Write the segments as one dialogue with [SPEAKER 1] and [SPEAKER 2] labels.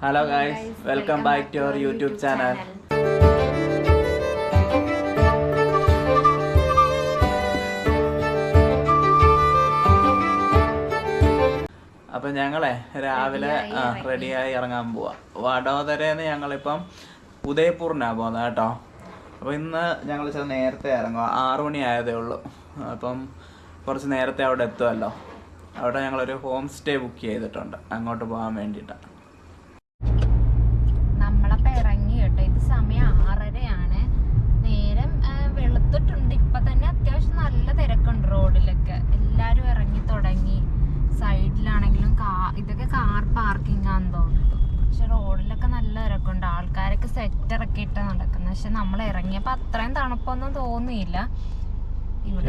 [SPEAKER 1] Hello guys, welcome back to our YouTube channel. അപ്പോൾ ഞങ്ങളെ രാവിലെ റെഡിയായി ഇറങ്ങാൻ പോവാം. വഡോദരയിൽ ഞങ്ങളിപ്പം ഉദയ്പൂറിനാണ് പോകുന്നത് കേട്ടോ. അപ്പോൾ ഇന്ന് ഞങ്ങൾ നേരത്തെ ഇറങ്ങുക, 6 മണി ആയതേ ഉള്ളൂ. അപ്പം കുറച്ച് നേരത്തെ അവിടെ എത്തുമല്ലോ. അവിടെ ഞങ്ങളൊരു ഹോം സ്റ്റേ ബുക്ക് ചെയ്തിട്ടുണ്ട് അങ്ങോട്ട് പോകാൻ വേണ്ടിയിട്ടാണ്.
[SPEAKER 2] നമ്മളപ്പോൾ ഇറങ്ങി കേട്ടോ. ഇത് സമയം 6:30 നേരം വെളുത്തിട്ടുണ്ട്. ഇപ്പം തന്നെ അത്യാവശ്യം നല്ല തിരക്കുണ്ട് റോഡിലൊക്കെ. എല്ലാവരും ഇറങ്ങി തുടങ്ങി. സൈഡിലാണെങ്കിലും ഇതൊക്കെ കാർ പാർക്കിംഗ് ആണെന്ന് തോന്നുന്നു. പക്ഷെ റോഡിലൊക്കെ നല്ല തിരക്കുണ്ട്. ആൾക്കാരൊക്കെ സെറ്ററൊക്കെ ഇട്ട് നടക്കുന്നത്. പക്ഷെ നമ്മൾ ഇറങ്ങിയപ്പോൾ അത്രയും തണുപ്പൊന്നും തോന്നിയില്ല.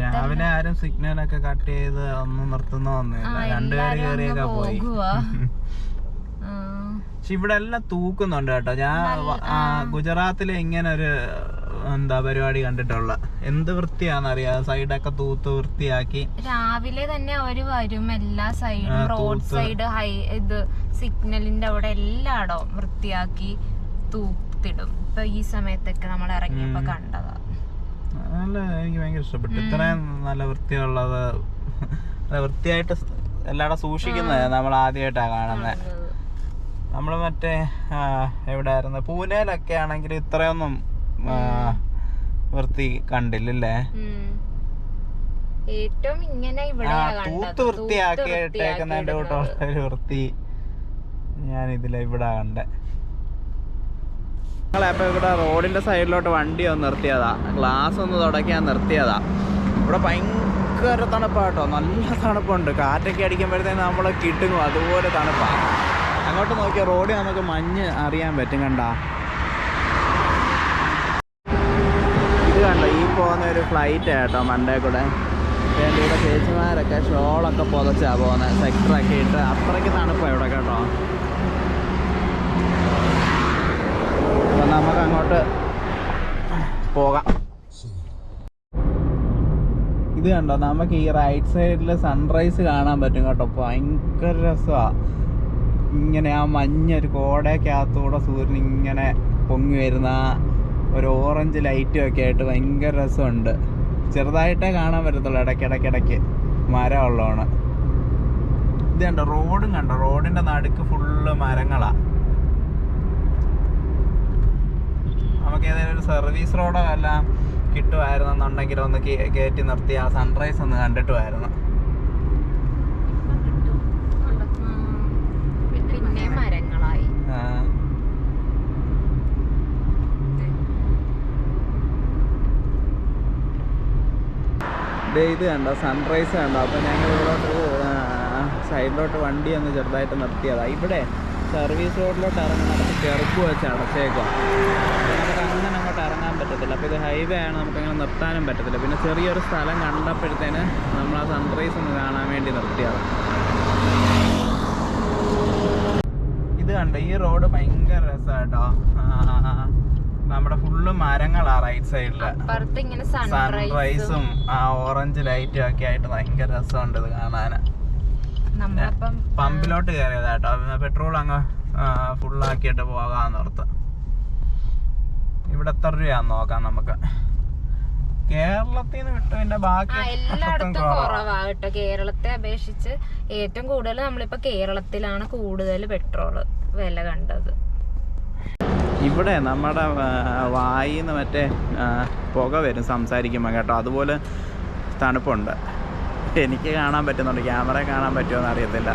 [SPEAKER 1] രാവിലെ ആരും സിഗ്നലൊക്കെ കട്ട് ചെയ്ത് ഒന്നും നിർത്തുന്നൊന്നുമില്ല.
[SPEAKER 2] പോകുക.
[SPEAKER 1] പക്ഷെ ഇവിടെ എല്ലാം തൂക്കുന്നുണ്ട് കേട്ടോ. ഞാൻ ഗുജറാത്തിലെ ഇങ്ങനെ ഒരു പരിപാടി കണ്ടിട്ടുള്ള. എന്ത് വൃത്തിയാണെന്നറിയാം. സൈഡൊക്കെ തൂത്ത് വൃത്തിയാക്കി
[SPEAKER 2] രാവിലെ തന്നെ അവര് വരും. എല്ലാ സൈഡും റോഡ് സൈഡ് ഇത് സിഗ്നലിന്റെ അവിടെ എല്ലായിടവും വൃത്തിയാക്കി തൂത്തിടും. ഇപ്പൊ ഈ സമയത്തൊക്കെ നമ്മൾ ഇറങ്ങിയപ്പോ കണ്ടതാ.
[SPEAKER 1] നല്ല എനിക്ക് ഭയങ്കര ഇഷ്ടപ്പെട്ടു. ഇത്രയും നല്ല വൃത്തിയുള്ളത്, വൃത്തിയായിട്ട് എല്ലായിടെ സൂക്ഷിക്കുന്നത് നമ്മൾ ആദ്യമായിട്ടാണ് കാണുന്നത്. നമ്മൾ മറ്റേ എവിടെയായിരുന്നു, പൂനെയിലൊക്കെ ആണെങ്കിൽ ഇത്രയൊന്നും വൃത്തി കണ്ടില്ലല്ലേ.
[SPEAKER 2] ഏറ്റവും ഇങ്ങനെ
[SPEAKER 1] തൂത്ത് വൃത്തിയാക്കിയിട്ടേക്കുന്നതിന്റെ കൂട്ടുള്ള ഒരു വൃത്തി ഞാൻ ഇവിടെ കണ്ടേ. ഞങ്ങളപ്പോ ഇവിടെ റോഡിന്റെ സൈഡിലോട്ട് വണ്ടി ഒന്ന് നിർത്തിയതാ, ഗ്ലാസ് ഒന്ന് തുടയ്ക്കാൻ നിർത്തിയതാ. ഇവിടെ ഭയങ്കര തണുപ്പാട്ടോ, നല്ല തണുപ്പുണ്ട്. കാറ്റൊക്കെ അടിക്കുമ്പോഴത്തേന് നമ്മളെ കിട്ടുന്നു, അതുപോലെ തണുപ്പാണ്. അങ്ങോട്ട് നോക്കിയാൽ റോഡിൽ നമുക്ക് മഞ്ഞ് അറിയാൻ പറ്റും. കണ്ടാ, ഇത് കണ്ടോ, ഈ പോകുന്ന ഒരു ഫ്ലൈറ്റ് കേട്ടോ മണ്ടേ കൂടെ. ഇവിടെ ചേച്ചിമാരൊക്കെ ഷോളൊക്കെ പുതച്ചാ പോകുന്നത്, സെക്ടറൊക്കെ ഇട്ട്. അത്രയ്ക്ക് തണുപ്പാണ് ഇവിടെ കേട്ടോ. അപ്പം നമുക്ക് അങ്ങോട്ട് പോകാം. ഇത് കണ്ടോ, നമുക്ക് ഈ റൈറ്റ് സൈഡിൽ സൺറൈസ് കാണാൻ പറ്റും കേട്ടോ. ഭയങ്കര രസമാണ്. ഇങ്ങനെ ആ മഞ്ഞൊരു കോടയ്ക്കകത്തൂടെ സൂര്യൻ ഇങ്ങനെ പൊങ്ങി വരുന്ന ഒരു ഓറഞ്ച് ലൈറ്റും ഒക്കെ ആയിട്ട് ഭയങ്കര രസമുണ്ട്. ചെറുതായിട്ടേ കാണാൻ പറ്റത്തുള്ളൂ, ഇടയ്ക്കിടയ്ക്ക് മരം ഉള്ളതാണ്. ഇത് കണ്ടോ, റോഡും കണ്ടോ, റോഡിൻ്റെ നടുക്ക് ഫുള്ള് മരങ്ങളാണ്. നമുക്ക് ഏതെങ്കിലും ഒരു സർവീസ് റോഡോ എല്ലാം കിട്ടുമായിരുന്നെന്നുണ്ടെങ്കിൽ ഒന്ന് കയറ്റി നിർത്തി ആ സൺറൈസ് ഒന്ന് കണ്ടിട്ടുമായിരുന്നു.
[SPEAKER 2] പിന്നെ മരങ്ങളായി.
[SPEAKER 1] ഇത് കണ്ടോ, സൺറൈസ് കണ്ടോ. അപ്പോൾ ഞങ്ങൾ ഇവിടോട്ട് സൈഡിലോട്ട് വണ്ടി ഒന്ന് ചെറുതായിട്ട് നിർത്തിയതാണ്. ഇവിടെ സർവീസ് റോഡിലോട്ട് ഇറങ്ങുന്നിടത്ത് ചെറുപ്പ് വെച്ച് അടച്ചേക്കുക. നമുക്ക് അങ്ങനെ അങ്ങോട്ട് ഇറങ്ങാൻ പറ്റത്തില്ല. അപ്പോൾ ഇത് ഹൈവേ ആണ്, നമുക്കങ്ങനെ നിർത്താനും പറ്റത്തില്ല. പിന്നെ ചെറിയൊരു സ്ഥലം കണ്ടപ്പോഴത്തേന് നമ്മൾ ആ സൺറൈസ് ഒന്ന് കാണാൻ വേണ്ടി നിർത്തിയതാണ്. ഇത് കണ്ടോ, ഈ റോഡ് ഭയങ്കര രസമാട്ടോ. നമ്മുടെ ഫുള്ള് മരങ്ങളാ റൈറ്റ് സൈഡില്. സൺറൈസും ആ ഓറഞ്ച് ലൈറ്റും ഒക്കെ ആയിട്ട് ഭയങ്കര രസമുണ്ട് ഇത് കാണാന്. പമ്പിലോട്ട് കയറിയതാട്ടോ. പെട്രോൾ അങ്ങ് ഫുള്ളാക്കിയിട്ട് പോകാന്ന് ഓർത്ത്. ഇവിടെ എത്ര രൂപയാന്ന് നോക്കാം നമുക്ക്. കേരളത്തിൽ നിന്ന് വിട്ടു പിന്നെ ബാക്കി
[SPEAKER 2] എല്ലായിടത്തും കുറവാ കേട്ടോ. കേരളത്തെ അപേക്ഷിച്ച് ഏറ്റവും കൂടുതൽ നമ്മളിപ്പോ കേരളത്തിലാണ് കൂടുതൽ പെട്രോള് വില കണ്ടത്.
[SPEAKER 1] ഇവിടെ നമ്മുടെ വായിന്ന് മറ്റേ പുക വരും സംസാരിക്കുമ്പോൾ കേട്ടോ. അതുപോലെ തണുപ്പുണ്ട്. എനിക്ക് കാണാൻ പറ്റുന്നുണ്ട്, ക്യാമറ കാണാൻ പറ്റുമോയെന്ന് അറിയത്തില്ല.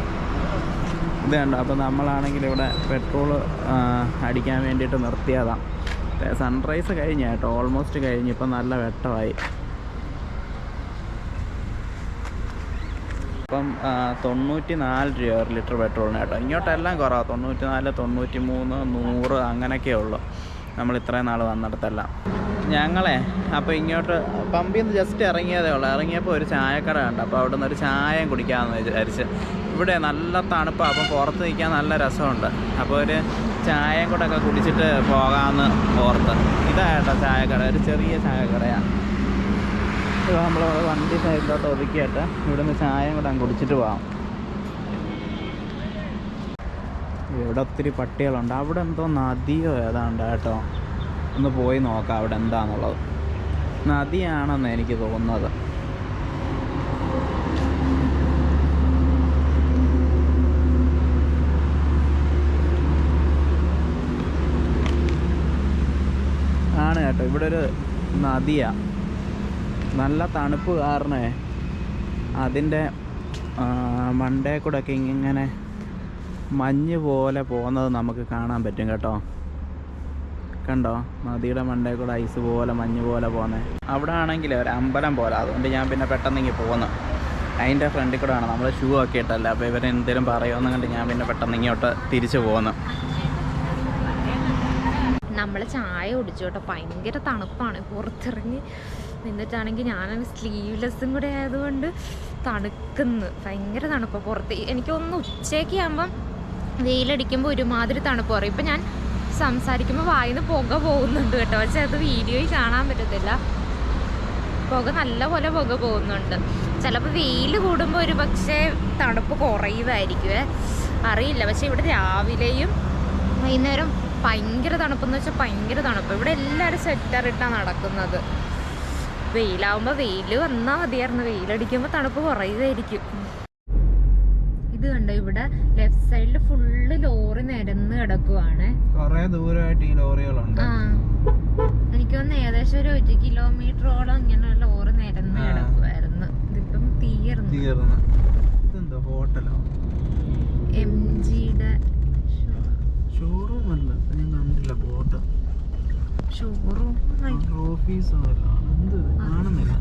[SPEAKER 1] ഇത് കണ്ടോ, അപ്പോൾ നമ്മളാണെങ്കിൽ ഇവിടെ പെട്രോൾ അടിക്കാൻ വേണ്ടിയിട്ട് നിർത്തിയതാണ്. സൺറൈസ് കഴിഞ്ഞ കേട്ടോ, ഓൾമോസ്റ്റ് കഴിഞ്ഞ്. ഇപ്പം നല്ല വെട്ടമായി. ഇപ്പം 94 രൂപ ഒരു ലിറ്റർ പെട്രോളിന് കേട്ടോ. ഇങ്ങോട്ടെല്ലാം കുറവാണ്, 94, 93, 100 അങ്ങനെയൊക്കെ ഉള്ളു. നമ്മൾ ഇത്രയും നാൾ വന്നിടത്തെല്ലാം. ഞങ്ങളെ അപ്പോൾ ഇങ്ങോട്ട് പമ്പിൽ നിന്ന് ജസ്റ്റ് ഇറങ്ങിയതേ ഉള്ളൂ. ഇറങ്ങിയപ്പോൾ ഒരു ചായക്കട കണ്ടു. അപ്പോൾ അവിടെ നിന്ന് ഒരു ചായയും കുടിക്കാമെന്ന് വിചാരിച്ച്. ഇവിടെ നല്ല തണുപ്പാണ്, അപ്പോൾ പുറത്ത് നിൽക്കാൻ നല്ല രസമുണ്ട്. അപ്പോൾ ഒരു ചായയും കൂടെ ഒക്കെ കുടിച്ചിട്ട് പോകാമെന്ന് ഓർത്ത്. ഇതാട്ടോ ചായക്കട, ഒരു ചെറിയ ചായക്കടയാണ്. ഇപ്പോൾ നമ്മൾ വണ്ടി സൈഡിലോട്ട് ഒതുക്കിയിട്ട് ഇവിടെ നിന്ന് ചായയും കൂടെ കുടിച്ചിട്ട് പോകാം. ഇവിടെ ഒത്തിരി പട്ടികളുണ്ട്. അവിടെ എന്തോ നദിയോ ഏതാണ്ട് കേട്ടോ. ഒന്ന് പോയി നോക്കാം അവിടെ എന്താണെന്നുള്ളത്. നദിയാണെന്ന് എനിക്ക് തോന്നുന്നത്. ആണ് കേട്ടോ, ഇവിടെ ഒരു നദിയാണ്. നല്ല തണുപ്പ് കാരണേ അതിൻ്റെ മണ്ടേ കൂടെ ഒക്കെ ഇങ്ങനെ മഞ്ഞ് പോലെ പോകുന്നത് നമുക്ക് കാണാൻ പറ്റും കേട്ടോ. കണ്ടോ, നദിയുടെ മണ്ടേ കൂടെ ഐസ് പോലെ മഞ്ഞ് പോലെ പോകുന്നത്. അവിടെ ആണെങ്കിൽ ഒരു അമ്പലം പോലെ, അതുകൊണ്ട് ഞാൻ പിന്നെ പെട്ടെന്ന് പോന്നു. അതിൻ്റെ ഫ്രണ്ടിൽ കൂടെ ആണ് നമ്മൾ ഷൂ ഒക്കെ ഇട്ടല്ല. അപ്പോൾ ഇവരെന്തേലും പറയുമെന്ന് കണ്ട് ഞാൻ പിന്നെ പെട്ടെന്ന് ഇങ്ങോട്ട് തിരിച്ചു പോന്നു.
[SPEAKER 2] നമ്മൾ ചായ കുടിച്ചു കേട്ടോ. ഭയങ്കര തണുപ്പാണ്. പുറത്തിറങ്ങി നിന്നിട്ടാണെങ്കിൽ ഞാനത് സ്ലീവ്ലെസ്സും കൂടെ ആയതുകൊണ്ട് തണുക്കുന്നു. ഭയങ്കര തണുപ്പ് പുറത്ത്. എനിക്കൊന്ന് ഉച്ചയ്ക്ക് ആകുമ്പം വെയിലടിക്കുമ്പോൾ ഒരുമാതിരി തണുപ്പ് പറയും. ഇപ്പം ഞാൻ സംസാരിക്കുമ്പോൾ വായിന്ന് പുക പോകുന്നുണ്ട് കേട്ടോ. പക്ഷെ അത് വീഡിയോയിൽ കാണാൻ പറ്റത്തില്ല. പുക നല്ലപോലെ പുക പോകുന്നുണ്ട്. ചിലപ്പോൾ വെയിൽ കൂടുമ്പോൾ ഒരു പക്ഷേ തണുപ്പ് കുറയുമായിരിക്കുമേ, അറിയില്ല. പക്ഷെ ഇവിടെ രാവിലെയും വൈകുന്നേരം ഭയങ്കര തണുപ്പെന്ന് വെച്ചാൽ ഭയങ്കര തണുപ്പ്. ഇവിടെ എല്ലാവരും സ്വെറ്റർ ഇട്ടാണ് നടക്കുന്നത്. വെയിലാവുമ്പോൾ വെയിൽ വന്നാൽ മതിയായിരുന്നു. വെയിലടിക്കുമ്പോൾ തണുപ്പ് കുറയുമായിരിക്കും. ഇത് കണ്ടോ, ഇവിടെ ലെഫ്റ്റ് സൈഡിൽ ഫുള്ള് ലോറി നിരന്ന് കിടക്കുവാണ്.
[SPEAKER 1] കുറേ ദൂരമായിട്ട് ഈ ലോറികളുണ്ട്.
[SPEAKER 2] എനിക്ക് തോന്നുന്നു ഏകദേശം ഒരു 1 കിലോമീറ്ററോളം ഇങ്ങനെ ലോറി നിരന്ന് കിടക്കുവായിരുന്നു. ഇതിപ്പം തീർന്നു.
[SPEAKER 1] ഇതെന്താ ഹോട്ടലോ?
[SPEAKER 2] MGയുടെ
[SPEAKER 1] ഷോറൂം അല്ല, ഞാൻ കണ്ടില്ല ബോർഡ്.
[SPEAKER 2] ഷോറൂം
[SPEAKER 1] ഓഫീസോ കാണുന്നില്ല.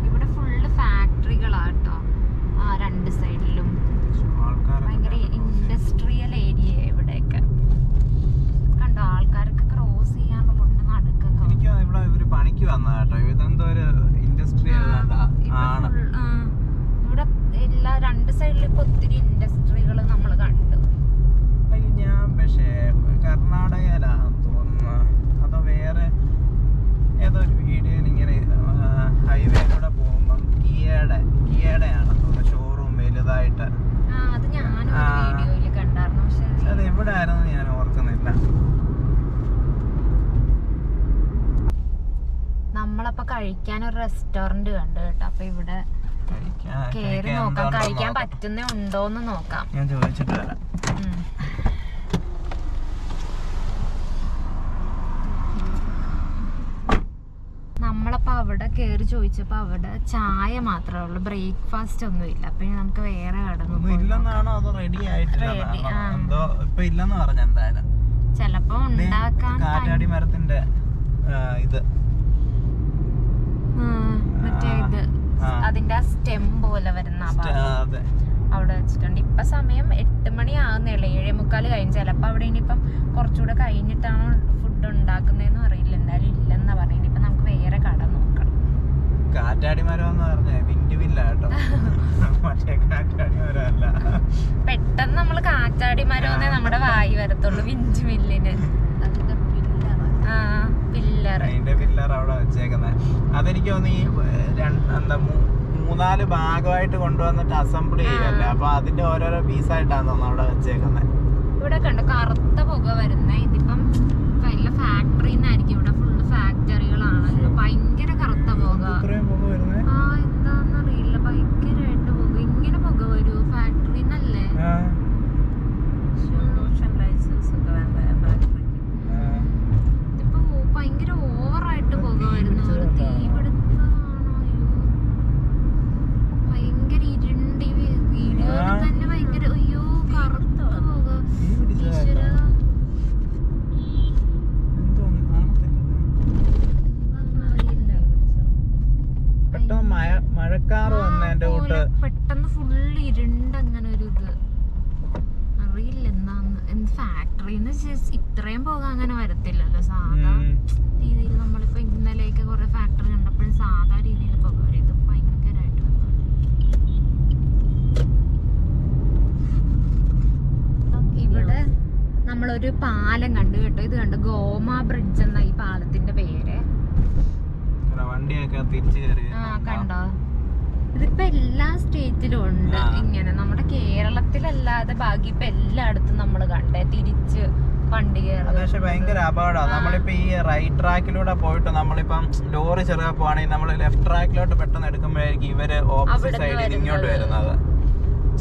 [SPEAKER 2] ഇവിടെ ഫുള്ള് ഫാക്ടറികളാട്ടോ. രണ്ട് സൈഡിലും ഭയങ്കര ഇൻഡസ്ട്രിയൽ ഏരിയ ഇവിടെയൊക്കെ. കണ്ടോ, ആൾക്കാരൊക്കെ ക്രോസ് ചെയ്യാനുള്ള നടുക്കൊക്കെ.
[SPEAKER 1] എനിക്ക് ഇവിടെ ഇവര് പണിക്ക് വന്ന കേട്ടോ. ഇതെന്തോ ഒരു ഇൻഡസ്ട്രിയൽ ആണ്.
[SPEAKER 2] ഇവിടെ എല്ലാ രണ്ട് സൈഡിലും ഇപ്പൊ ഒത്തിരി ഇൻഡസ്ട്രികൾ നമ്മൾ കണ്ടു.
[SPEAKER 1] ഞാൻ പക്ഷേ കർണാടകയിലാണെന്ന് തോന്നുന്നു. അതോ വേറെ ഏതോ ഒരു വീഡിയോയിൽ ഇങ്ങനെ ഹൈവേയിലൂടെ പോകുമ്പം കിയയുടെ ആണെന്ന് തോന്നുന്നു ഷോറൂം വലുതായിട്ട്.
[SPEAKER 2] അത് ഞാനും വീഡിയോയിൽ കണ്ടായിരുന്നു. പക്ഷെ
[SPEAKER 1] അത് എവിടെ ആയിരുന്നു ഞാൻ ഓർക്കുന്നില്ല.
[SPEAKER 2] നമ്മളപ്പോ കഴിക്കാൻ ഒരു റെസ്റ്റോറന്റ് കണ്ടു കേട്ടോ. അപ്പൊ ഇവിടെ കേറി നോക്കാം, കഴിക്കാൻ പറ്റുന്ന ഉണ്ടോന്ന് നോക്കാം.
[SPEAKER 1] ഞാൻ ചോദിച്ചിട്ട് വരാം.
[SPEAKER 2] നമ്മളപ്പോ അവിടെ കേറി ചോദിച്ചപ്പോ അവിടെ ചായ മാത്രമേ ഉള്ളൂ, ബ്രേക്ക്ഫാസ്റ്റ് ഒന്നും ഇല്ല. അപ്പൊ നമുക്ക് വേറെ ചെലപ്പോ ഉണ്ടാക്കാൻ
[SPEAKER 1] കാറ്റാടി മരത്തിന്റെ ഇത്
[SPEAKER 2] മറ്റേ ഇത് അതിന്റെ ആ സ്റ്റെം പോലെ വരുന്ന അവിടെ വെച്ചിട്ടുണ്ട്. ഇപ്പൊ സമയം 8 മണി ആകുന്നേളൂ, 7:45 കഴിഞ്ഞ്. ചിലപ്പോ അവിടെ ഇനിയിപ്പം കുറച്ചുകൂടെ കഴിഞ്ഞിട്ടാണോ ഫുഡ് ഉണ്ടാക്കുന്നതെന്നും അറിയില്ല. എന്തായാലും ഇല്ലെന്നാ പറയുന്നത്. ഇപ്പൊ നമുക്ക് വേറെ കട നോക്കണം.
[SPEAKER 1] കാറ്റാടി മരം എന്ന് പറഞ്ഞ വിൻഡ്മില്ല കേട്ടോ, മറ്റേ കാറ്റാടി മരം അല്ല.
[SPEAKER 2] പെട്ടെന്ന് നമ്മള് കാറ്റാടി മരമേ നമ്മുടെ വായി വരത്തുള്ളൂ. വിഞ്ച് മില്ലിന്
[SPEAKER 1] അതിന്റെ പില്ലർ അവിടെ വെച്ചേക്കുന്നത്. അതെനിക്ക് തോന്നുന്നു എന്താ 3-4 ഭാഗമായിട്ട് കൊണ്ടുവന്നിട്ട് അസംബിൾ ചെയ്യല്ലേ. അപ്പൊ അതിന്റെ ഓരോരോ പീസായിട്ടാണ് തോന്നുന്നു അവിടെ വെച്ചേക്കുന്നത്.
[SPEAKER 2] ഇവിടെ കണ്ടോ കറുത്ത പുക വരുന്നേ. ഇതിപ്പം വല്ല ഫാക്ടറിന്നായിരിക്കും. ഇവിടെ ഫുള്ള് ഫാക്ടറികളാണല്ലോ. ഭയങ്കര കറുത്ത പുക. എന്താന്നറിയില്ല, ഭയങ്കരമായിട്ട് പുക. ഇങ്ങനെ പുക വരുമോ ഫാക്ടറിന്നല്ലേ? ഇതിപ്പോ ഭയങ്കര ഓവറായിട്ട് പുക വരുന്നു. ഒരു തീപിടുത്തമാണോ? ഭയങ്കര ഇരുണ്ടി. വീഡിയോയിൽ തന്നെ ഭയങ്കര അയ്യോ കറുത്ത പുക. ഈശ്വരാ,
[SPEAKER 1] മഴക്കാറ് വന്നതിന്റെ കൂട്ട്
[SPEAKER 2] പെട്ടെന്ന് ഫുള്ള് ഇരുണ്ട്. അങ്ങനെ ഒരു ഇത് അറിയില്ല എന്താന്ന്. ഫാക്ടറിന്ന് ഇത്രയും പോകാൻ അങ്ങനെ വരത്തില്ലല്ലോ. സാധാ രീതിയിൽ നമ്മളിപ്പോ ഇന്നലെയൊക്കെ കുറെ ഫാക്ടറി കണ്ടപ്പോഴും സാധാ രീതിയിൽ പോകാൻ വരും. ഇത് ഭയങ്കരമായിട്ട് ഇവിടെ നമ്മളൊരു പാലം കണ്ടു കേട്ടോ. ഇത് കണ്ടു, ഗോമ ബ്രിഡ്ജ് എന്ന ഈ പാലത്തിന്റെ പേര്.
[SPEAKER 1] വണ്ടിയൊക്കെ തിരിച്ചു കയറി
[SPEAKER 2] കണ്ടോ, ഇതിപ്പോ എല്ലാ സ്റ്റേറ്റിലും ഉണ്ട് ഇങ്ങനെ. നമ്മുടെ കേരളത്തിലല്ലാതെ ബാക്കി ഇപ്പൊ എല്ലായിടത്തും നമ്മൾ കണ്ടേ തിരിച്ച് വണ്ടി കയറും.
[SPEAKER 1] പക്ഷെ ഭയങ്കര അപകടമാണ്. നമ്മളിപ്പോ ഈ റൈറ്റ് ട്രാക്കിലൂടെ പോയിട്ട് നമ്മളിപ്പം ലോറി ചെറുതാ പോവാണെങ്കിൽ നമ്മൾ ലെഫ്റ്റ് ട്രാക്കിലോട്ട് പെട്ടെന്ന് എടുക്കുമ്പോഴായിരിക്കും ഇവര് ഓപ്പോസിറ്റ് സൈഡിൽ ഇങ്ങോട്ട് വരുന്നത്.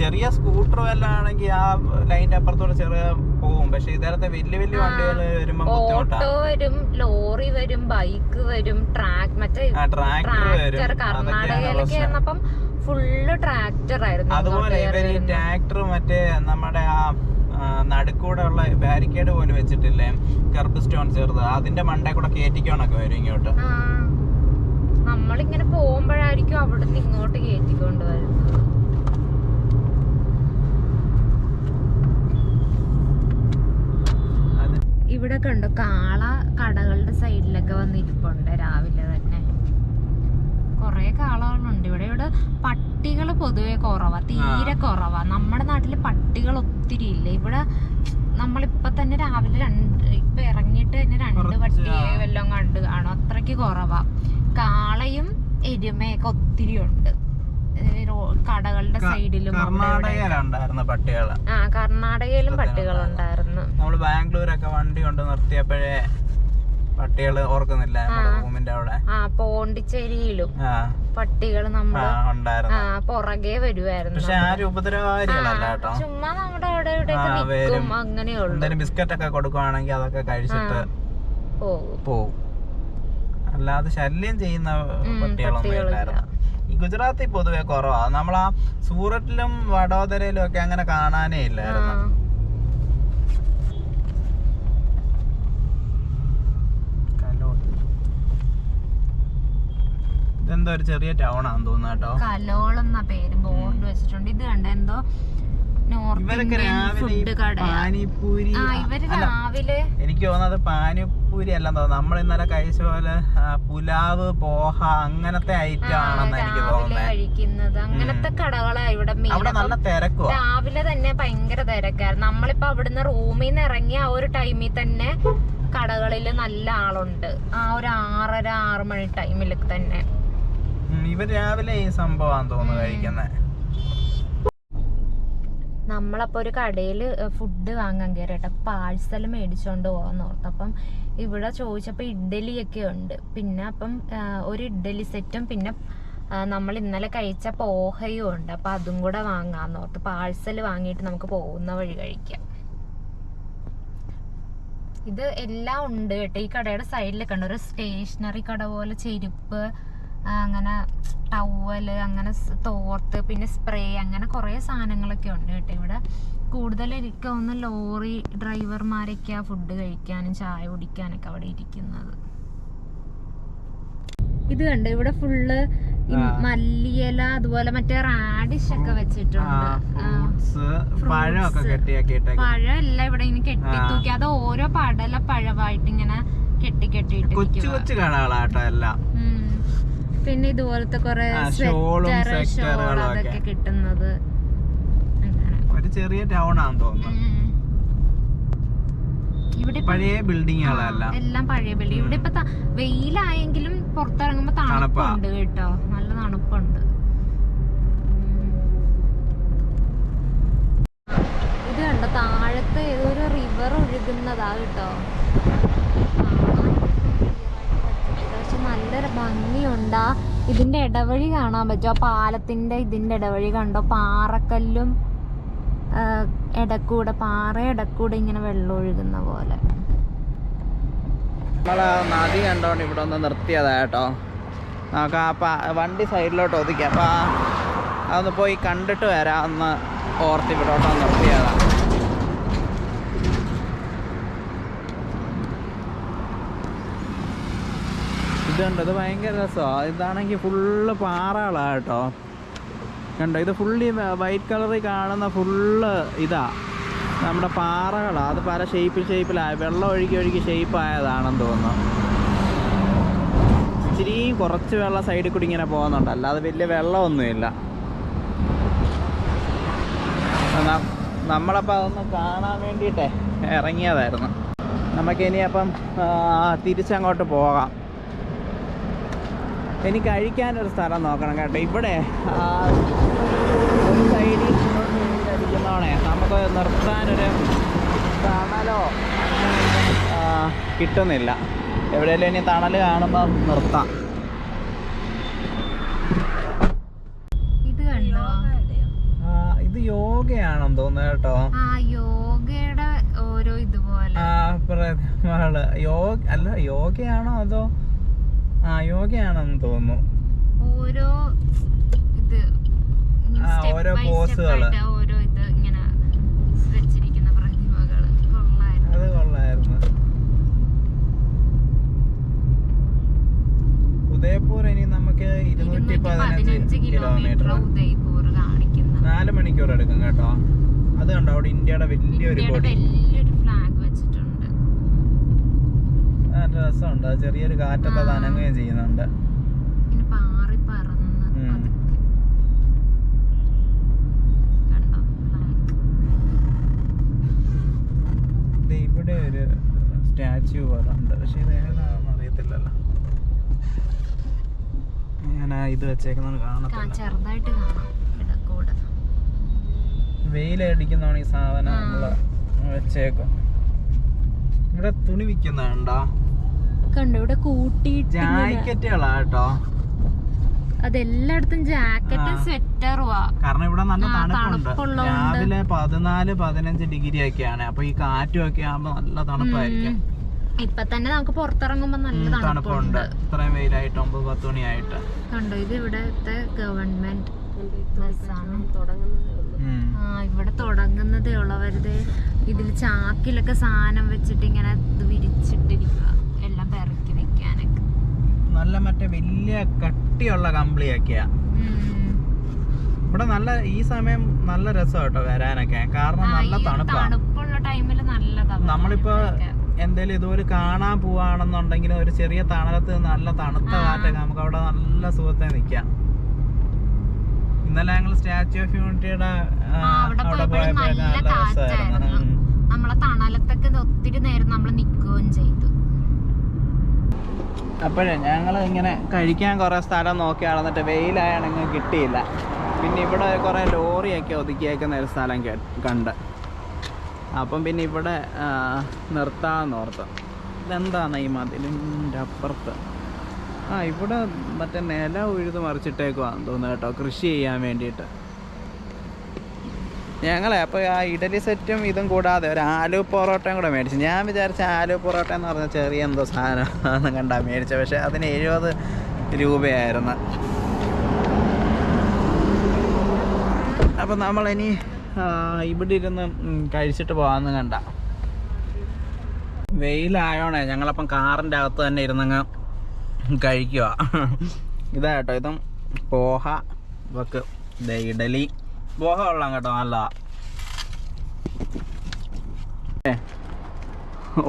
[SPEAKER 1] ചെറിയ സ്കൂട്ടർ വല്ലതും ആണെങ്കിൽ ആ ലൈൻ്റെ അപ്പുറത്തോടെ ചെറിയ പോവും. പക്ഷെ ഇതേരത്തെ വലിയ വലിയ വണ്ടികൾ വരുമ്പോ
[SPEAKER 2] ഓട്ടോ വരും, ലോറി വരും, ബൈക്ക് വരും, മറ്റേ ട്രാക്ടർ. കർണാടകയിലൊക്കെ ആയിരുന്നപ്പം ഫുള്ള് ട്രാക്ടർ ആയിരുന്നു.
[SPEAKER 1] അതുപോലെ ഇവര് ഈ ട്രാക്ടർ മറ്റേ നമ്മുടെ ആ നടുക്കൂടെ ഉള്ള ബാരിക്കേഡ് പോലെ വെച്ചിട്ടില്ലേ, കർബ് സ്റ്റോൺ ചേർത്ത് അതിന്റെ മണ്ടേ കൂടെ കയറ്റിക്കോണൊക്കെ വരും ഇങ്ങോട്ട്.
[SPEAKER 2] നമ്മളിങ്ങനെ പോകുമ്പോഴായിരിക്കും അവിടുന്ന് ഇങ്ങോട്ട് കയറ്റിക്കൊണ്ട് വരുന്നത്. ഇവിടെ കണ്ടോ കാള കടകളുടെ സൈഡിലൊക്കെ വന്നിരിപ്പുണ്ട് രാവിലെ തന്നെ. കൊറേ കാളകളുണ്ട് ഇവിടെ. ഇവിടെ പട്ടികൾ പൊതുവെ കുറവാ, തീരെ കുറവാ. നമ്മുടെ നാട്ടില് പട്ടികൾ ഒത്തിരി ഇല്ല. ഇവിടെ നമ്മളിപ്പൊ തന്നെ രാവിലെ ഇപ്പൊ ഇറങ്ങിയിട്ട് തന്നെ 2 പട്ടിയെ വല്ലതും കണ്ട് കാണും. അത്രയ്ക്ക് കുറവാ. കാളയും എരുമയൊക്കെ ഒത്തിരി ഉണ്ട് കടകളുടെ സൈഡിലും. കർണാടകയിലും പട്ടികളുണ്ടായിരുന്നു.
[SPEAKER 1] നമ്മള് ബാംഗ്ലൂരൊക്കെ വണ്ടി കൊണ്ട് നിർത്തിയപ്പോഴേ പട്ടികള് ഓർക്കുന്നില്ല റൂമിന്റെ അവിടെ.
[SPEAKER 2] പോണ്ടിച്ചേരിയിലും പട്ടികൾ നമ്മുടെ പുറകെ വരുമായിരുന്നു.
[SPEAKER 1] പക്ഷെ ആരും ഉപദ്രവകാരികളല്ല കേട്ടോ.
[SPEAKER 2] ചുമ്മാ നമ്മുടെ അവിടെ ഇവിടെ അങ്ങനെയുള്ളൂ.
[SPEAKER 1] എന്തെങ്കിലും ബിസ്ക്കറ്റ് ഒക്കെ കൊടുക്കുവാണെങ്കിൽ അതൊക്കെ കഴിച്ചിട്ട് പോവും. അല്ലാതെ ശല്യം ചെയ്യുന്ന പട്ടികളൊന്നും ഇല്ലായിരുന്നു. ഈ ഗുജറാത്തിൽ പൊതുവെ കുറവാ. നമ്മളാ സൂറത്തിലും വഡോദരയിലും ഒക്കെ അങ്ങനെ കാണാനേ ഇല്ലായിരുന്നു. ഇതെന്തോ ഒരു ചെറിയ ടൗൺ ആണെന്ന് തോന്നുന്നു കേട്ടോ.
[SPEAKER 2] കലോൾ എന്ന പേര് ബോർഡ് വെച്ചിട്ടുണ്ട്. ഇത് കണ്ട എന്തോ
[SPEAKER 1] പാനിപൂരി. എനിക്ക് തോന്നുന്നത് പാനിപൂരി അല്ലെന്ന് തോന്നുന്നു. നമ്മൾ ഇന്നലെ കഴിച്ച പോലെ പുലാവ്, പോഹ അങ്ങനത്തെ ഐറ്റം ആണെന്ന് എനിക്ക് തോന്നുന്നത്.
[SPEAKER 2] അങ്ങനത്തെ കടകളാ ഇവിടെ.
[SPEAKER 1] അവിടെ നല്ല തിരക്കുവാ.
[SPEAKER 2] രാവിലെ തന്നെ ഭയങ്കര തിരക്കായിരുന്നു. നമ്മളിപ്പോ അവിടുന്ന് റൂമിൽ നിന്ന് ഇറങ്ങി ആ ഒരു ടൈമിൽ തന്നെ കടകളില് നല്ല ആളുണ്ട്. ആ ഒരു 6:30-6 മണി ടൈമിൽ തന്നെ.
[SPEAKER 1] ഇവര് രാവിലെ ഈ സംഭവമാണെന്ന് തോന്നുന്നു കഴിക്കുന്നത്.
[SPEAKER 2] നമ്മളപ്പോൾ ഒരു കടയിൽ ഫുഡ് വാങ്ങാൻ കയറിയിട്ട് പാഴ്സൽ മേടിച്ചോണ്ട് പോകാന്ന് ഓർത്ത്. അപ്പം ഇവിടെ ചോദിച്ചപ്പോൾ ഇഡ്ഡലിയൊക്കെ ഉണ്ട്. പിന്നെ അപ്പം ഒരു ഇഡ്ഡലി സെറ്റും പിന്നെ നമ്മൾ ഇന്നലെ കഴിച്ച പോഹയും ഉണ്ട്. അപ്പം അതും കൂടെ വാങ്ങാന്ന് ഓർത്ത് പാഴ്സൽ വാങ്ങിയിട്ട് നമുക്ക് പോകുന്ന വഴി കഴിക്കാം. ഇത് എല്ലാം ഉണ്ട് കേട്ടോ. ഈ കടയുടെ സൈഡിലൊക്കെ ഉണ്ട് ഒരു സ്റ്റേഷനറി കട പോലെ. ചെരുപ്പ്, അങ്ങനെ ടവല്, അങ്ങനെ തോർത്ത്, പിന്നെ സ്പ്രേ, അങ്ങനെ കുറേ സാധനങ്ങളൊക്കെ ഉണ്ട് കേട്ടോ. ഇവിടെ കൂടുതൽ എനിക്ക് തോന്നുന്നു ലോറി ഡ്രൈവർമാരൊക്കെയാ ഫുഡ് കഴിക്കാനും ചായ കുടിക്കാനൊക്കെ അവിടെ ഇരിക്കുന്നത്. ഇത് കണ്ടോ ഇവിടെ ഫുള്ള് മല്ലിയില, അതുപോലെ മറ്റേ റാഡിഷ് ഒക്കെ വെച്ചിട്ടുണ്ട്. പഴമല്ല ഇവിടെ ഇങ്ങനെ കെട്ടി തൂക്കി. അത് ഓരോ പടല പഴമായിട്ട് ഇങ്ങനെ കെട്ടിയിട്ട്. പിന്നെ ഇതുപോലത്തെ കൊറേ ഷോൾ അതൊക്കെ കിട്ടുന്നത്.
[SPEAKER 1] ഒരു ചെറിയ ടൗൺ ആണെന്ന് തോന്നുന്നു.
[SPEAKER 2] ഇവിടെ
[SPEAKER 1] പഴയ ബിൽഡിങ്ങുകളല്ല,
[SPEAKER 2] എല്ലാം പഴയ ബിൽഡിംഗ്. ഇവിടെ ഇപ്പൊ വെയിലായെങ്കിലും പുറത്തിറങ്ങുമ്പോ തണുപ്പുണ്ട് കേട്ടോ, നല്ല തണുപ്പുണ്ട്. ഇത് കണ്ടോ താഴത്ത് ഏതൊരു റിവർ ഒഴുകുന്നതാ കേട്ടോ. നല്ല ഭംഗിയുണ്ടാ. ഇതിന്റെ ഇടവഴി കാണാൻ പറ്റും. ആ പാലത്തിന്റെ ഇതിന്റെ ഇടവഴി കണ്ടോ. പാറക്കല്ലും ഇടക്കൂടെ ഇങ്ങനെ വെള്ളം ഒഴുകുന്ന പോലെ.
[SPEAKER 1] നമ്മള് നദി കണ്ടോണ്ട് ഇവിടെ ഒന്ന് നിർത്തിയതാ കേട്ടോ. നമുക്ക് ആ വണ്ടി സൈഡിലോട്ട് ഒതുക്കി. അപ്പൊ അതൊന്ന് പോയി കണ്ടിട്ട് വരാമെന്ന് ഓർത്ത് ഇവിടോട്ടോ നിർത്തിയതാ. ഇതുണ്ട്, ഇത് ഭയങ്കര രസമാണ്. ഇതാണെങ്കിൽ ഫുള്ള് പാറകളാണ് കേട്ടോ. കണ്ടോ, ഇത് ഫുള്ളി വൈറ്റ് കളറിൽ കാണുന്ന ഫുള്ള് ഇതാ നമ്മുടെ പാറകളാണ്. അത് പല ഷേപ്പിലായി വെള്ളം ഒഴുകി ഷേപ്പായതാണെന്ന് തോന്നുന്നു. ഇച്ചിരിയും കുറച്ച് വെള്ളം സൈഡിൽ കൂടി ഇങ്ങനെ പോകുന്നുണ്ട്, അല്ലാതെ വലിയ വെള്ളമൊന്നുമില്ല. നമ്മളപ്പോൾ അതൊന്ന് കാണാൻ വേണ്ടിയിട്ടേ ഇറങ്ങിയതായിരുന്നു. നമുക്കിനി അപ്പം തിരിച്ചങ്ങോട്ട് പോകാം. ഇനി കഴിക്കാനൊരു സ്ഥലം നോക്കണം കേട്ടോ. ഇവിടെ ഒരു സൈഡിൽ അടിക്കുന്നോണേ നമുക്ക് നിർത്താനൊരു തണലോ കിട്ടുന്നില്ല. എവിടെയെങ്കിലും ഇനി തണൽ കാണുമ്പോൾ നിർത്താം.
[SPEAKER 2] ഇത് കണ്ടോ?
[SPEAKER 1] ഇത് യോഗയാണെന്ന് തോന്നുന്നു കേട്ടോ.
[SPEAKER 2] യോഗയുടെ ഓരോ ഇതുപോലെ
[SPEAKER 1] അല്ല യോഗയാണോ അതോ യോഗയാണെന്ന് തോന്നുന്നു.
[SPEAKER 2] ഓരോ ഇത്
[SPEAKER 1] ഓരോ പോസുകള്,
[SPEAKER 2] ഓരോ ഇത് ഇങ്ങനെ വെച്ചിരിക്കുന്ന പ്രതിമകള്.
[SPEAKER 1] അത് കൊള്ളായിരുന്നു. ഉദയപൂർ ഇനി നമുക്ക് 215 കിലോമീറ്റർ
[SPEAKER 2] ഉദയപൂർ കാണിക്കുന്ന
[SPEAKER 1] 4 മണിക്കൂർ എടുക്കും കേട്ടോ. അത് കണ്ടോ അവിടെ ഇന്ത്യയുടെ വലിയൊരു
[SPEAKER 2] ഫ്ലാഗ് വെച്ചിട്ടുണ്ട്.
[SPEAKER 1] നല്ല രസമുണ്ട്. ചെറിയൊരു കാറ്റൊക്കെ അനങ്ങുകയും ചെയ്യുന്നുണ്ട്.
[SPEAKER 2] പാറി പറന്ന്
[SPEAKER 1] ഇവിടെ ഒരു സ്റ്റാച്യു പോലെ ഉണ്ട്. പക്ഷെ ഇത് ഏതാണെന്ന് അറിയത്തില്ലല്ലോ. ഞാൻ ഇത് വെച്ചേക്കുന്നത് കാണത്തില്ല.
[SPEAKER 2] ചെറുതായിട്ട് കാണാം.
[SPEAKER 1] വെയിലടിക്കുന്നതാണ് ഈ സാധനം നമ്മള് വെച്ചേക്കും. ഇവിടെ തുണി വിൽക്കുന്നുണ്ടോ?
[SPEAKER 2] കണ്ടോ ഇവിടെ കൂട്ടി
[SPEAKER 1] ജാക്കറ്റുകളാ കേട്ടോ.
[SPEAKER 2] അതെല്ലായിടത്തും ജാക്കറ്റും സ്വെറ്ററുവാ.
[SPEAKER 1] കാരണം ഇവിടെ നല്ല തണുപ്പുണ്ട്. രാവിലെ 14-15 ഡിഗ്രി ഒക്കെയാണ്. അപ്പൊ ഈ കാറ്റും ഒക്കെ ആകുമ്പോ നല്ല തണുപ്പായിരിക്കും.
[SPEAKER 2] ഇപ്പൊ തന്നെ നമുക്ക് പുറത്തിറങ്ങുമ്പോ നല്ല
[SPEAKER 1] തണുപ്പുണ്ട്. ഇത്രയും വെയിലായിട്ട് 9-10 മണിയായിട്ട്.
[SPEAKER 2] കണ്ടോ ഇത് ഇവിടത്തെ ഗവൺമെന്റ് ബസ്സാണ്. ഇവിടെ തുടങ്ങുന്നതേ ഉള്ളവരുടെ ഇതിൽ ചാക്കിലൊക്കെ സാധനം വെച്ചിട്ട് ഇങ്ങനെ വിരിച്ചിട്ടിരിക്കുക, എല്ലാം പെറക്കി വെക്കാനൊക്കെ.
[SPEAKER 1] നല്ല മറ്റേ വലിയ കട്ടിയുള്ള കമ്പിളിയൊക്കെയാ ഇവിടെ. നല്ല ഈ സമയം നല്ല രസം കേട്ടോ വരാനൊക്കെ. കാരണം നല്ല
[SPEAKER 2] തണുപ്പുള്ള ടൈമില് നല്ലതാണ്.
[SPEAKER 1] നമ്മളിപ്പോ എന്തേലും ഇതുപോലെ കാണാൻ പോവാണെന്നുണ്ടെങ്കിൽ ഒരു ചെറിയ തണലത്ത് നല്ല തണുത്ത കാറ്റൊക്കെ നമുക്ക് അവിടെ നല്ല സുഖത്തെ നിക്കാം. ഇന്നലെ ഞങ്ങൾ സ്റ്റാച്യു ഓഫ് യൂണിറ്റിയുടെ അവിടെ പോയപ്പോ നല്ല രസമായിരുന്നു.
[SPEAKER 2] നമ്മളെ തണലത്തൊക്കെ ഒത്തിരി നേരം നമ്മൾ നിൽക്കുകയും ചെയ്തു.
[SPEAKER 1] അപ്പോഴേ ഞങ്ങൾ ഇങ്ങനെ കഴിക്കാൻ കുറെ സ്ഥലം നോക്കി നടന്നിട്ട് വെയിലായാണെങ്കിൽ കിട്ടിയില്ല. പിന്നെ ഇവിടെ കുറെ ലോറിയൊക്കെ ഒതുക്കിയേക്കുന്ന ഒരു സ്ഥലം കണ്ട്. അപ്പം പിന്നെ ഇവിടെ നിർത്താമെന്ന് ഓർത്ത്. ഇതെന്താണ് ഈ മതിലിൻ്റെ അപ്പുറത്ത്? ഇവിടെ മറ്റേ നില ഉഴുത് മറിച്ചിട്ടേക്കുവാന്ന് തോന്നുന്നു കേട്ടോ, കൃഷി ചെയ്യാൻ വേണ്ടിയിട്ട്. ഞങ്ങളെ അപ്പോൾ ആ ഇഡലി സെറ്റും ഇതും കൂടാതെ ഒരു ആലു പൊറോട്ടയും കൂടെ മേടിച്ചു. ഞാൻ വിചാരിച്ച ആലു പൊറോട്ട എന്ന് പറഞ്ഞാൽ ചെറിയ എന്തോ സാധനമാണെന്ന് കണ്ടാ മേടിച്ചത്. പക്ഷെ അതിന് 70 രൂപയായിരുന്നു. അപ്പം നമ്മളിനി ഇവിടെ ഇരുന്ന് കഴിച്ചിട്ട് പോകാമെന്ന് കണ്ട. വെയിലായോണേ ഞങ്ങളപ്പം കാറിൻ്റെ അകത്ത് തന്നെ ഇരുന്നങ്ങ് കഴിക്കുക. ഇതാ കേട്ടോ, ഇതും പോഹ വെക്ക്. ഇഡലി പോഹ കൊള്ളാം കേട്ടോ, നല്ലതാ.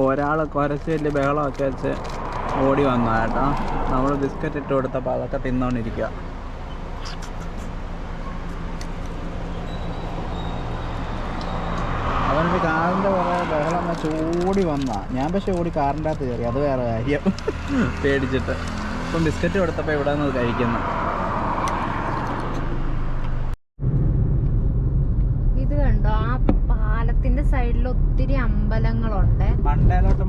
[SPEAKER 1] ഒരാൾ കുരച്ച് വലിയ ബഹളമൊക്കെ വെച്ച് ഓടി വന്നാ കേട്ടോ. നമ്മൾ ബിസ്ക്കറ്റ് ഇട്ട് കൊടുത്തപ്പോൾ അതൊക്കെ തിന്നോണ്ടിരിക്കുക. അവനൊരു കാറിൻ്റെ കുറേ ബഹളം വെച്ച് ഓടി വന്നാ. ഞാൻ പക്ഷെ ഓടി കാറിൻ്റെ അകത്ത് കയറി, അത് വേറെ കാര്യം, പേടിച്ചിട്ട്. ഇപ്പം ബിസ്ക്കറ്റ് കൊടുത്തപ്പോൾ ഇവിടെ നിന്ന് കഴിക്കുന്നു.
[SPEAKER 2] ഇത് കണ്ടോ, ആ പാലത്തിന്റെ സൈഡിൽ ഒത്തിരി അമ്പലങ്ങളുണ്ട്.
[SPEAKER 1] മണ്ടയിലോട്ട്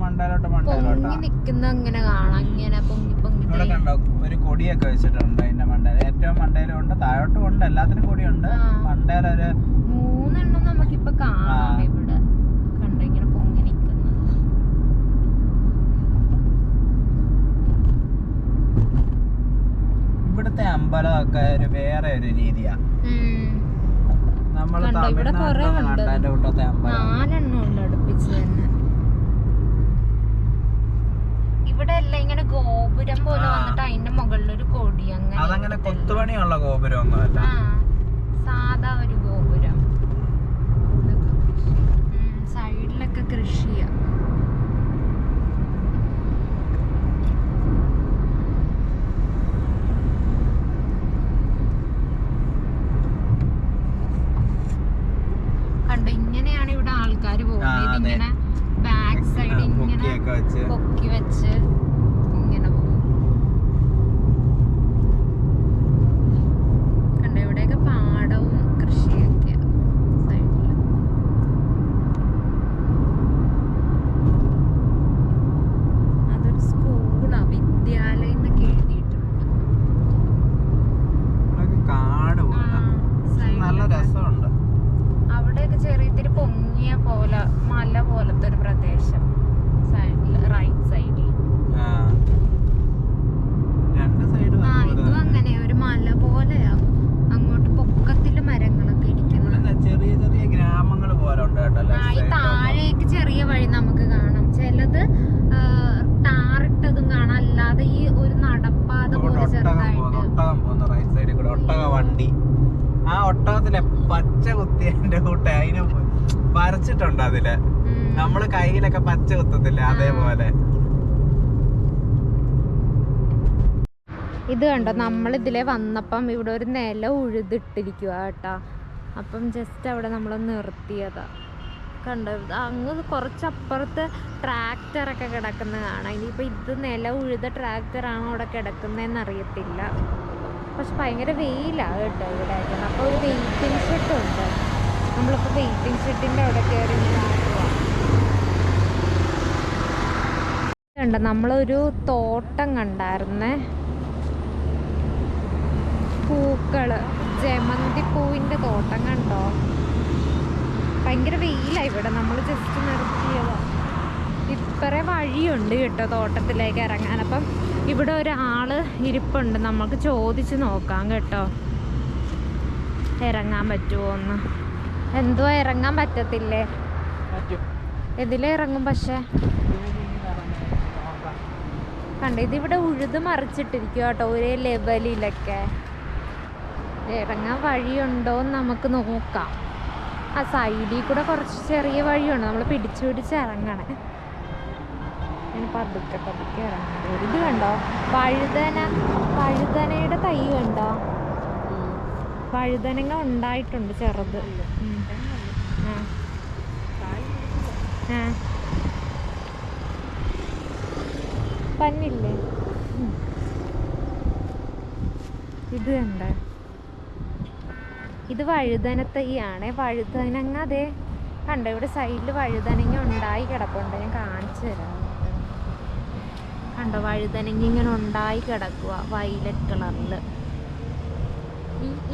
[SPEAKER 2] നിക്കുന്ന ഇങ്ങനെ കാണാം. ഇങ്ങനെ പൊങ്ങി പൊങ്ങി
[SPEAKER 1] ഇവിടെ കണ്ടോ ഒരു കൊടിയൊക്കെ വെച്ചിട്ടുണ്ട്. അതിന്റെ മണ്ടയിൽ ഏറ്റവും മണ്ടയിലും ഉണ്ട്, താഴോട്ടും ഉണ്ട്, എല്ലാത്തിനും കൊടിയുണ്ട്. മണ്ടയിലൊരു
[SPEAKER 2] 3 എണ്ണം നമുക്കിപ്പൊ കാണാം. ഇവിടെ കണ്ടോ ഇങ്ങനെ പൊങ്ങി നിക്കുന്നത്.
[SPEAKER 1] ഇവിടുത്തെ അമ്പലമൊക്കെ ഒരു വേറെ ഒരു രീതിയാ. നമ്മള് തമിഴ്നാട്ടിലെ കൂട്ടത്തെ അമ്പലം
[SPEAKER 2] 4 എണ്ണം ഉണ്ട് അടുപ്പിച്ച് തന്നെ. ഇവിടെ എല്ലാം ഇങ്ങനെ ഗോപുരം പോലെ വന്നിട്ട് അതിന്റെ മുകളിലൊരു കൊടി.
[SPEAKER 1] അതങ്ങനെ കൊത്തുപണിയുള്ള ഗോപുരം ഒന്നുമല്ല,
[SPEAKER 2] സാധാ ഒരു ഗോപുരം. സൈഡിലൊക്കെ കൃഷിയാ. കണ്ടോ, ഇങ്ങനെയാണ് ഇവിടെ ആൾക്കാർ പോകുന്നത്. ഇങ്ങനെ ബാക്ക് സൈഡ് ഇങ്ങനെ പൊക്കി വെച്ച് ഇങ്ങനെ പോകും. പ്രദേശം സൈഡിൽ, റൈറ്റ് സൈഡിൽ. ഇതും അങ്ങനെ ഒരു മല പോലെയാ, അങ്ങോട്ട് പൊക്കത്തില് മരങ്ങളൊക്കെ ഇരിക്കുന്നത്.
[SPEAKER 1] ചെറിയ ചെറിയ ഗ്രാമങ്ങൾ പോലെ ഉണ്ട് കേട്ടോ.
[SPEAKER 2] ഈ താഴേക്ക് ചെറിയ വഴി നമുക്ക് കാണാം, ചിലത് ടാറിട്ടതും കാണാം, അല്ലാതെ ഈ ഒരു നടപ്പാത പോലെ ചെറുതായിട്ട്.
[SPEAKER 1] ഒട്ടകം പോകുന്ന റൈറ്റ് സൈഡിൽ കൂടെ ഒട്ടക വണ്ടി. ആ ഒട്ടകത്തിലെ പച്ച കുത്തിയതിന്റെ കൂട്ട് അതിന് വരച്ചിട്ടുണ്ട് അതില്, നമ്മള് കയ്യിലൊക്കെ പച്ച കുത്തത്തില്ല അതേപോലെ.
[SPEAKER 2] ഇത് കണ്ടോ, നമ്മളിതിലെ വന്നപ്പം ഇവിടെ ഒരു നില ഉഴുതിട്ടിരിക്കുക കേട്ടോ. അപ്പം ജസ്റ്റ് അവിടെ നമ്മൾ നിർത്തിയതാ. കണ്ടോ, അങ്ങ് കുറച്ചപ്പുറത്ത് ട്രാക്ടറൊക്കെ കിടക്കുന്നത് കാണാം. ഇനിയിപ്പോൾ ഇത് നില ഉഴുത ട്രാക്ടറാണോ അവിടെ കിടക്കുന്നതെന്ന് അറിയത്തില്ല. പക്ഷെ ഭയങ്കര വെയിലാണ് കേട്ടോ ഇവിടെ. അപ്പോൾ ഒരു വെയിറ്റിംഗ് ഷെഡ് ഉണ്ട്. നമ്മളിപ്പോൾ വെയിറ്റിംഗ് ഷെഡിൻ്റെ അവിടെ കയറി കണ്ടോ, നമ്മളൊരു തോട്ടം കണ്ടായിരുന്നേ, പൂക്കള്, ജമന്തി പൂവിൻ്റെ തോട്ടം കണ്ടോ. ഭയങ്കര വെയിലാണ് ഇവിടെ, നമ്മൾ ജസ്റ്റ് നിർത്തിയതാ. ഇപ്പറേ വഴിയുണ്ട് കേട്ടോ തോട്ടത്തിലേക്ക് ഇറങ്ങാൻ. അപ്പം ഇവിടെ ഒരാള് ഇരിപ്പുണ്ട്, നമുക്ക് ചോദിച്ച് നോക്കാം കേട്ടോ ഇറങ്ങാൻ പറ്റുമോ എന്ന്. എന്തുവാ ഇറങ്ങാൻ പറ്റത്തില്ലേ? ഇതിലേ ഇറങ്ങും. പക്ഷെ കണ്ടോ, ഇതിവിടെ ഉഴുത് മറിച്ചിട്ടിരിക്കുക കേട്ടോ ഒരേ ലെവലിലൊക്കെ. ഇറങ്ങാൻ വഴിയുണ്ടോയെന്ന് നമുക്ക് നോക്കാം. ആ സൈഡിൽ കൂടെ കുറച്ച് ചെറിയ വഴിയുണ്ട്, നമ്മൾ പിടിച്ച് ഇറങ്ങണേ. ഞാൻ പതുക്കെ ഇറങ്ങണം. ഇത് കണ്ടോ, വഴുതനയുടെ തൈ കണ്ടോ, വഴുതനങ്ങ ഉണ്ടായിട്ടുണ്ട് ചെറുത്. പന്നില്ലേ? ഇത് കണ്ടോ, ഇത് വഴുതന തൈയാണ്. വഴുതനങ്ങ അതേ കണ്ടോ, ഇവിടെ സൈഡിൽ വഴുതനങ്ങ ഉണ്ടായി കിടപ്പുണ്ട്. ഞാൻ കാണിച്ചു തരാം. കണ്ടോ, വഴുതനങ്ങ ഇങ്ങനെ ഉണ്ടായി കിടക്കുക വയലറ്റ് കളറിൽ.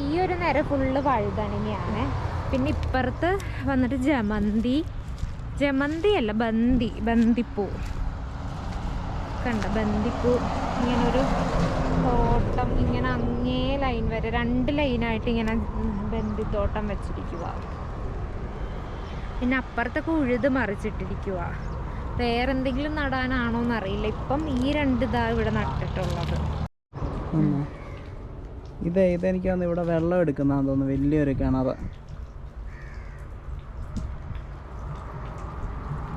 [SPEAKER 2] ഈ ഒരു നിര ഫുള്ള് വഴുതനങ്ങയാണ്. പിന്നെ ഇപ്പുറത്ത് വന്നിട്ട് ജമന്തി അല്ല ബന്ദിപ്പൂ കണ്ട, ബന്ദിപ്പൂ. ഇങ്ങനൊരു തോട്ടം ഇങ്ങനെ അങ്ങേ ലൈൻ വരെ 2 ലൈനായിട്ട് ഇങ്ങനെ ബന്ദിത്തോട്ടം വെച്ചിരിക്കുക. പിന്നെ അപ്പുറത്തൊക്കെ ഉഴുത് മറിച്ചിട്ടിരിക്കുക. വേറെന്തെങ്കിലും നടാനാണോ എന്നറിയില്ല. ഇപ്പം ഈ 2 ഇതാ ഇവിടെ നട്ടിട്ടുള്ളത്.
[SPEAKER 1] ഇതെനിക്ക് തോന്നുന്നു ഇവിടെ വെള്ളം എടുക്കുന്നതാന്ന് തോന്നുന്നു, വലിയൊരു കിണർ.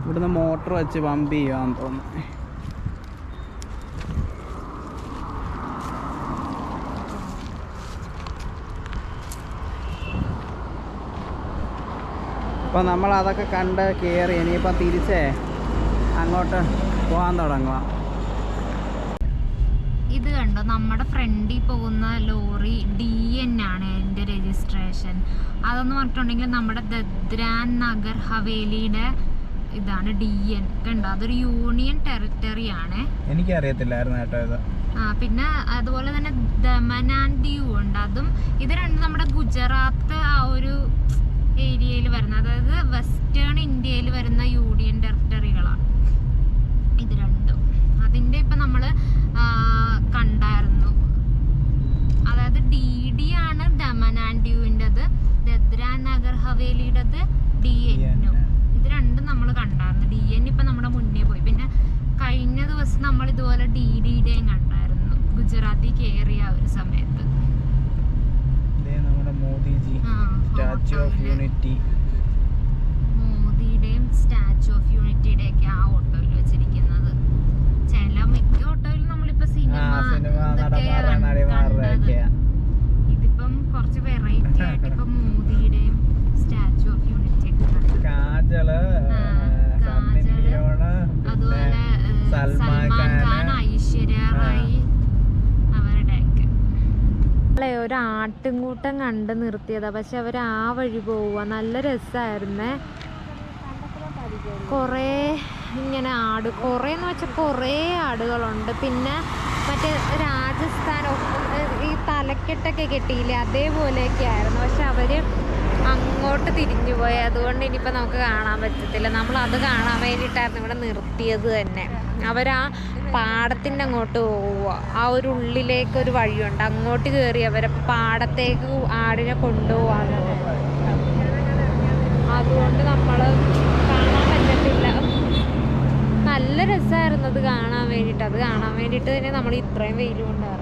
[SPEAKER 1] ഇവിടുന്ന് മോട്ടർ വെച്ച് പമ്പ് ചെയ്യുവാന്ന് തോന്നുന്നു. അപ്പോൾ നമ്മൾ അതൊക്കെ കണ്ട് കയറി ഇനിയിപ്പോൾ തിരിച്ചേ അങ്ങോട്ട് പോകാൻ തുടങ്ങുക.
[SPEAKER 2] ഇത് കണ്ടോ, നമ്മുടെ ഫ്രണ്ടിൽ പോകുന്ന ലോറി DN ആണ് അതിൻ്റെ രജിസ്ട്രേഷൻ. അതെന്ന് പറഞ്ഞിട്ടുണ്ടെങ്കിൽ നമ്മുടെ ദദ്രാൻ നഗർ ഹവേലിയുടെ ഇതാണ് DN. കണ്ടോ, അതൊരു യൂണിയൻ ടെറിട്ടറി ആണ്.
[SPEAKER 1] എനിക്കറിയത്തില്ലായിരുന്നു കേട്ടോ ഇത്.
[SPEAKER 2] പിന്നെ അതുപോലെ തന്നെ ദമൻ ആൻഡ് ദിയു ഉണ്ട്. അതും ഇത് രണ്ടും നമ്മുടെ ഗുജറാത്ത് ആ ഒരു ഏരിയയിൽ വരുന്ന, അതായത് വെസ്റ്റേൺ ഇന്ത്യയിൽ വരുന്ന യൂണിയൻ ടെറിട്ടറികളാണ് ഇത് രണ്ടും. അതിൻ്റെ ഇപ്പം നമ്മൾ കണ്ടായിരുന്നു. അതായത് DD ആണ് ദമൻ ആൻഡ് ദിയുവിൻ്റെത്, ദദ്രാൻ നഗർ ഹവേലിയുടേത് DN. ഇത് രണ്ടും നമ്മൾ കണ്ടായിരുന്നു. DN ഇപ്പം നമ്മുടെ മുന്നേ പോയി. പിന്നെ കഴിഞ്ഞ ദിവസം നമ്മൾ ഇതുപോലെ DDയുടെയും കണ്ടായിരുന്നു, ഗുജറാത്തിൽ കയറിയ ഒരു സമയത്ത്.
[SPEAKER 1] സ്റ്റാച്യു ഓഫ് യൂണിറ്റി,
[SPEAKER 2] മോദിയുടെയും സ്റ്റാച്യു ഓഫ് യൂണിറ്റിയുടെ ഒക്കെ ആ ഓട്ടോയിൽ വെച്ചിരിക്കുന്നത്. മിക്ക ഓട്ടോയിലും നമ്മളിപ്പോ ഇതിപ്പം കുറച്ച് വെറൈറ്റി ആയിട്ട് ഇപ്പൊ മോദിയുടെയും സ്റ്റാച്യു ഓഫ് യൂണിറ്റി ഒക്കെ അതുപോലെ സൽമാൻ ഖാൻ, ഐശ്വര്യ റായി അവരുടെയൊക്കെ. ഒരു ആട്ടിൻകൂട്ടം കണ്ട് നിർത്തിയതാ, പക്ഷെ അവർ ആ വഴി പോവുക. നല്ല രസമായിരുന്നേ. കുറേ ഇങ്ങനെ കുറേന്ന് വെച്ചാൽ കുറേ ആടുകളുണ്ട്. പിന്നെ മറ്റേ രാജസ്ഥാൻ ഈ തലക്കെട്ടൊക്കെ കെട്ടിയില്ലേ അതേപോലെയൊക്കെ ആയിരുന്നു. പക്ഷെ അവര് അങ്ങോട്ട് തിരിഞ്ഞു പോയി. അതുകൊണ്ട് ഇനിയിപ്പോൾ നമുക്ക് കാണാൻ പറ്റത്തില്ല. നമ്മൾ അത് കാണാൻ വേണ്ടിയിട്ടായിരുന്നു ഇവിടെ നിർത്തിയത് തന്നെ. അവരാ പാടത്തിൻ്റെ അങ്ങോട്ട് പോവുക. ആ ഒരു ഉള്ളിലേക്കൊരു വഴിയുണ്ട്, അങ്ങോട്ട് കയറി അവരെ പാടത്തേക്ക് ആടിനെ കൊണ്ടുപോകാൻ. അതുകൊണ്ട് നമ്മൾ കാണാൻ പറ്റത്തില്ല. നല്ല രസമായിരുന്നു അത് കാണാൻ വേണ്ടിയിട്ട്. അത് കാണാൻ വേണ്ടിയിട്ട് തന്നെ നമ്മൾ ഇത്രയും വെയിൽ കൊണ്ടുവരാം.